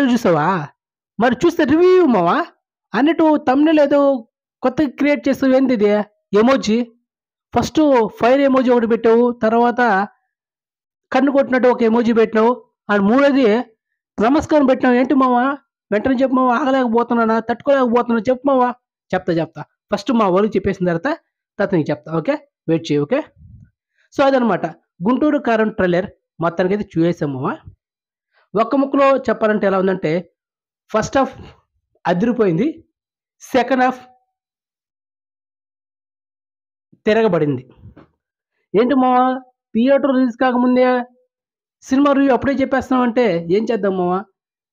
Trailer చూసావా? మరి చూస్తే రివ్యూ ఇవ్వమావా? అన్నట్టు థంబ్‌నెయిల్ ఏదో కొత్తగా క్రియేట్ చేసావు ఏందిది? ఎమోజి. ఫస్టు ఫైర్ ఎమోజి ఒకటి పెట్టావు. తర్వాత కన్ను కొట్టినట్టు ఒక ఎమోజి పెట్టినావు. అండ్ మూడోది నమస్కారం పెట్టినావు. ఏంటి మామ? వెంటనే చెప్పు మామ. ఆగలేకపోతున్నానా? తట్టుకోలేకపోతున్నా చెప్పు మామ. చెప్తా. ఫస్ట్ మా వోళ్ళకి చెప్పేసిన తర్వాత నీకు చెప్తా. ఓకే. వెయిట్ చెయ్యి. ఓకే. సో, అదనమాట. 'గుంటూరు కారం' ట్రైలర్ మొత్తానికైతే చూసేసాం మామ. ఒక్క ముక్కలో చెప్పాలంటే ఎలా ఉందంటే, ఫస్ట్ హాఫ్ అదిరిపోయింది. సెకండ్ హాఫ్ తిరగబడింది. ఏంటి మామ థియేటర్ రిలీజ్ కాకముందే సినిమా రివ్యూ అప్పుడే చెప్పేస్తున్నావంటే ఏం చేద్దాం మామ?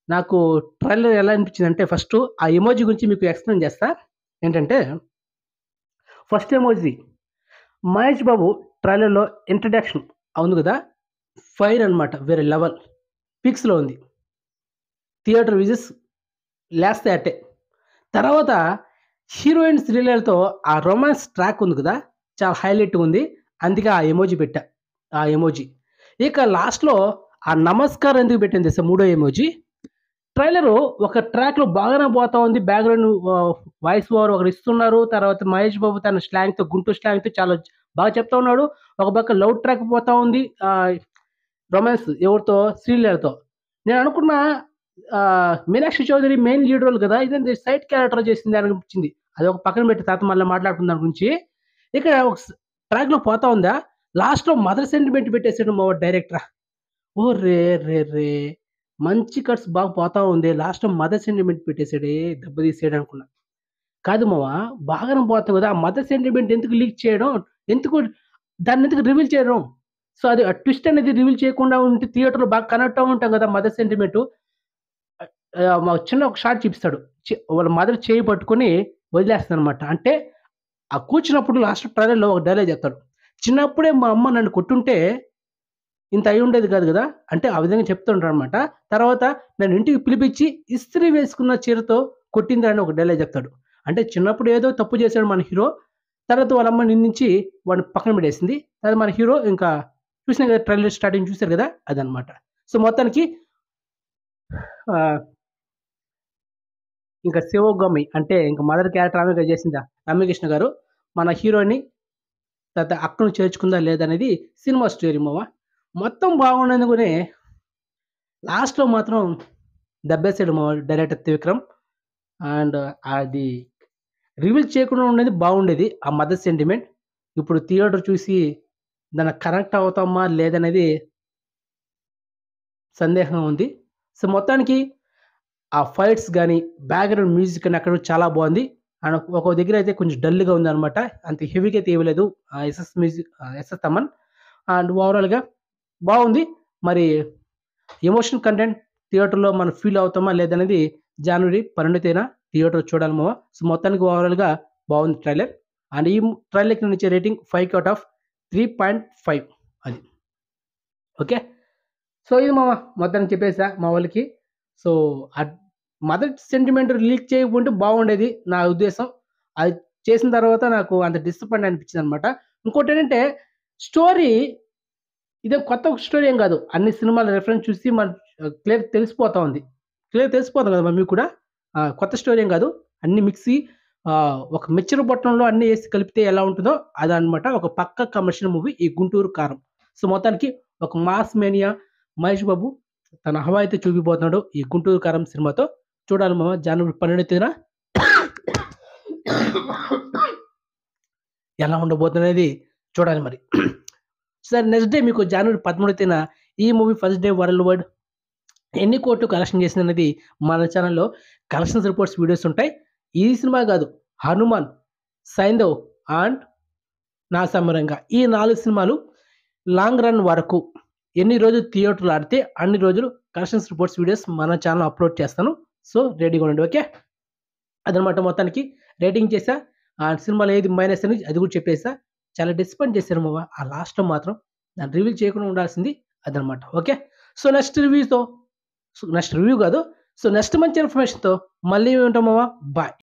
నాకు ట్రైలర్ ఎలా అనిపించిందంటే ఫస్టు ఆ ఎమోజి గురించి మీకు ఎక్స్‌ప్లెయిన్ చేస్తా. ఏంటంటే ఫస్ట్ ఎమోజి మహేష్ బాబు ట్రైలర్‌లో ఇంట్రడక్షన్ అవును గదా! ఫైర్ అనమాట. వేరే లెవెల్. పీక్స్‌లో ఉంది. థియేటర్ విజిల్స్ లేస్తాయి అట్టే. తర్వాత హీరోయిన్ శ్రీలీలతో ఆ రొమాన్స్ ట్రాక్ ఉంది కదా! చాలా హైలైట్‌గా ఉంది. అందుకే ఆ ఎమోజి పెట్టా. ఆ ఎమోజి. ఇక లాస్ట్‌లో ఆ నమస్కారం ఎందుకు పెట్టాను తెలుసా? మూడో ఎమోజి. ట్రైలరు ఒక ట్రాక్‌లో బాగానే పోతా ఉంది. బ్యాక్‌గ్రౌండ్ వాయిస్ ఓవర్ ఒకరు ఇస్తున్నారు. తర్వాత మహేష్ బాబు తన స్లాంగ్‌తో గుంటూరు స్లాంగ్‌తో చాలా బాగా చెప్తా ఉన్నాడు. ఒక పక్క లవ్ ట్రాక్ పోతా ఉంది. రొమాన్స్ ఎవరితో? శ్రీలీలతో. నేను అనుకున్నా Meenakshi Chaudhary main lead role కదా! ఇదేంది సైడ్ క్యారెక్టర్ చేసింది అనిపించింది. అది ఒక పక్కన పెట్టి తర్వాత మళ్ళీ మాట్లాడుకుందాం దాని గురించి. ఇక ఒక ట్రాక్‌లో పోతా ఉందా, లాస్ట్‌లో మదర్ సెంటిమెంట్ పెట్టేసాడు మావోడు డైరెక్టర్. ఓర్రెరెరే! మంచి కట్స్ బాగా పోతా ఉంది. లాస్ట్‌లో మదర్ సెంటిమెంట్ పెట్టేసాడే దెబ్బ తీసాడు అనుకున్నా. కాదు మావ బాగానే పోతుంది కదా! ఆ మదర్ సెంటిమెంట్ ఎందుకు లీక్ చేయడం? ఎందుకు దాన్నెందుకు రివీల్ చేయడం? సో, అది ఆ ట్విస్ట్ అనేది రివీల్ చేయకుండా ఉంటే థియేటర్‌లో బాగా కనెక్ట్ అవ్వి ఉంటాం కదా! Mother sentiment. మా చిన్న ఒక షాట్ చూపిస్తాడు. వాళ్ళ మదర్ చేయి పట్టుకొని వదిలేస్తదనమాట. అంటే ఆ కూర్చున్నప్పుడు లాస్ట్ ట్రైలర్‌లో ఒక డైలాగ్ చెప్తాడు. చిన్నప్పుడే మా అమ్మ నన్ను కొట్టుంటే ఇంత అయ్యుండేది కాదు గదా! అంటే ఆ విధంగా చెప్తుంటాడనమాట. తర్వాత నన్ను ఇంటికి పిలిపిచ్చి ఇస్త్రీ వేసుకున్న చీరతో కొట్టిందిరా అని ఒక డైలాగ్ చెప్తాడు. అంటే చిన్నప్పుడు ఏదో తప్పు చేశాడు మన హీరో. తర్వాత వాళ్ళ అమ్మ నిందించి వాడిని పక్కన పెట్టేసింది. తర్వాత మన హీరో ఇంకా చూసినా కదా ట్రైలర్ స్టార్టింగ్ చూసారు గదా! అదనమాట. సో, మొత్తానికి ఆహ్, ఇంకా 'శివగామి' అంటే ఇంక మదర్ క్యారెక్టర్ ఆమెగా చేసిందా రమ్యకృష్ణ గారు. మన హీరోని తర్వాత అక్కను చేర్చుకుందా లేదనేది సినిమా స్టోరీ మామ. మొత్తం బాగుండనుకునే లాస్ట్‌లో మాత్రం దబ్బేసాడు మా డైరెక్టర్ త్రివిక్రమ్. అండ్ అది రివీల్ చేయకుండా ఉండేది బాగుండేది. ఆ మదర్ సెంటిమెంట్. ఇప్పుడు థియేటర్ చూసి దానికి కనెక్ట్ అవుతామా లేదనేది సందేహంగా ఉంది. సో, మొత్తానికి ఆ ఫైట్స్ గాని, బ్యాక్‌గ్రౌండ్ మ్యూజిక్ గాని అక్కడ చాలా బావుంది. అండ్ ఒక్కో దగ్గర అయితే కొంచెం డల్‌గా ఉందనమాట. అంత హెవీగా అయితే ఇవ్వలేదు. ఎస్ఎస్ తమన్. అండ్ ఓవరాల్‌గా బావుంది. మరి ఎమోషనల్ కంటెంట్ థియేటర్‌లో మనం ఫీల్ అవుతామా లేదనేది జనవరి 12 తేదీన థియేటర్‌లో చూడాలి మామ. సో, మొత్తానికి ఓవరాల్‌గా బావుంది ట్రైలర్. అండ్ ఈ ట్రైలర్‌కి నేనిచ్చే రేటింగ్ 5 ఔట్ ఆఫ్ 3.5 అది. ఓకే. సో, ఇది మామ మొత్తానికి చెప్పేసా మా వోళ్ళకి. సో, మదర్ సెంటిమెంట్ లీక్ చేయకుంటే బాగుండేది నా ఉద్దేశం. అది చేసిన తర్వాత నాకు అంత డిసప్పాయింట్ అనిపించిందనమాట. ఇంకోటేంటంటే స్టోరీ ఇదేం కొత్త స్టోరీ ఏం గాదు. అన్ని సినిమాల రిఫరెన్స్ చూసి క్లియర్ తెలిసిపోతా ఉంది. క్లియర్ తెలిసిపోతుంది కదా! మరి మీకు కూడా. కొత్త స్టోరీ ఏం గాదు. అన్నీ మిక్సీ ఒక మిక్చర్ పొట్లంలో అన్నీ ఏసి కలిపితే ఎలా ఉంటదో అదనమాట. ఒక పక్కా కమర్షియల్ మూవీ ఈ 'గుంటూరు కారం'. సో, మొత్తానికి ఒక మాస్ మేనియా మహేష్ బాబు తన హవా అయితే చూపిపోతున్నాడు ఈ 'గుంటూరు కారం' సినిమాతో. చూడాలి మామ జనవరి 12 తేదీన ఎలా ఉండబోతుందనేది చూడాలి మరి. సరే నెక్స్ట్ డే మీకు జనవరి 13 తేదీన ఈ movie first day world wide ఎన్ని కోట్లు కలెక్షన్ చేసిందనేది మన ఛానెల్‌లో కలెక్షన్స్ రిపోర్ట్స్ వీడియోస్ ఉంటాయి. ఈ సినిమా గాదు 'హనుమాన్', 'సైంధవ్' అండ్ 'నా సమరంగా' ఈ 4 సినిమాలు లాంగ్ రన్ వరకు ఎన్ని రోజులు థియేటర్‌లో ఆడితే అన్ని రోజులు కలెక్షన్స్ రిపోర్ట్స్ వీడియోస్ మన ఛానెల్‌లో అప్‌లోడ్ చేస్తాను. సో, రెడీగా ఉండండి. ఓకే. అదనమాట మొత్తానికి రేటింగ్ చేశా. ఆ సినిమాలో ఏది మైనస్ అని అది కూడా చెప్పేసా. చాలా డిసప్పాయింట్ చేశారు మామ. ఆ లాస్ట్‌లో మాత్రం దాన్ని రివీల్ చేయకుండా ఉండాల్సింది అదనమాట. ఓకే. సో, నెక్స్ట్ రివ్యూ కాదు. సో, నెక్స్ట్ మంచి ఇన్ఫర్మేషన్‌తో మళ్ళీ ఉంటాం మామ. బాయ్.